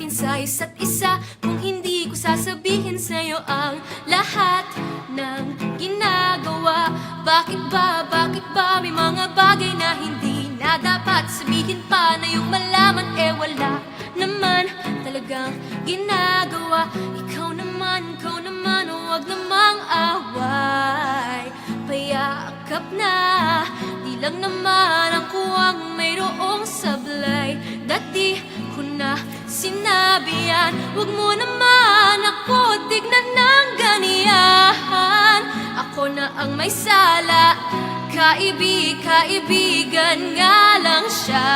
natin sa isa't isa kung hindi ko sasabihin sa'yo ang lahat ng ginagawa? Bakit ba may mga bagay na hindi na dapat sabihin pa na yung malaman wala naman talagang ginagawa? Ikaw naman, huwag namang away. Payakap na, di lang naman ako ang mayroong sablay. Dati ko na sinabi yan, huwag mo naman ako tignan ng ganiyan. Ako na ang may sala, kaibigan nga lang siya.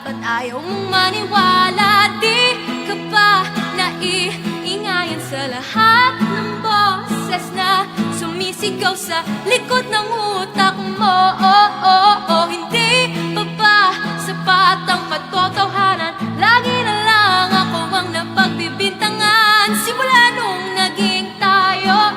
Ba't ayaw mong maniwala? Di ka ba naiingayan sa lahat ng boses na sumisigaw sa likod ng utak mo? Hindi pa ba sapat ang katotohanan? Lagi na lang ako ang napagbibintangan simula nung naging tayo.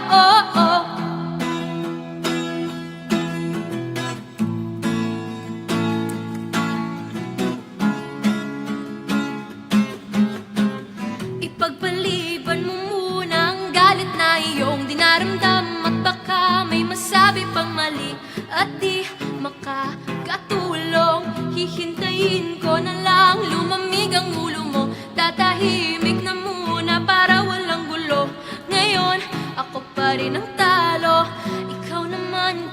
Ipagpaliban mo muna ang galit na iyong dinaramdam, at baka may masabi pang mali at di makakatulong. Hihintayin ko na lang lumamig ang ulo mo, tatahimik na muna para walang gulo. Ngayon ako pa rin ang talo, ikaw naman,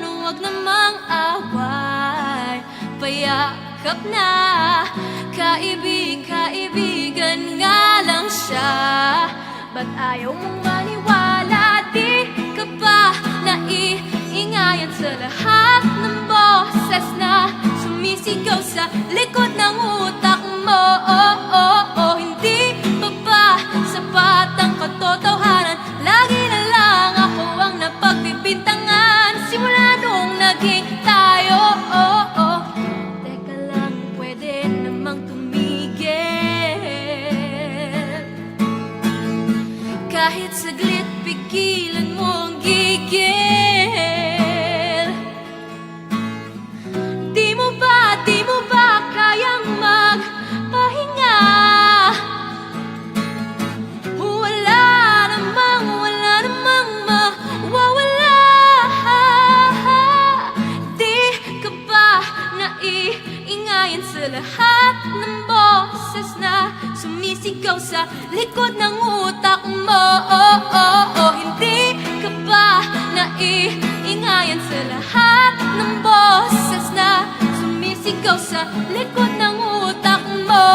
huwag namang away. Payakap na, kaibigan nga lang siya. Ba't ayaw mong maniwala? Di ka ba naiingayan sa lahat ng boses na sumisigaw sa likod ng utak mo? Hindi pa ba sapat ang katotohanan? Lagi na lang ako ang napagbibintangan simula nung naging tayo. Teka lang, pwede namang tumigil. Kahit saglit, pigilan mo ang gigil. Di mo ba kayang magpahinga? Wala namang mawawala. Di ka ba naiingayan sa lahat ng boses na sumisigaw sa likod ng utak mo? Hindi ka ba naiingayan sa lahat ng boses na sumisigaw sa likod ng utak mo?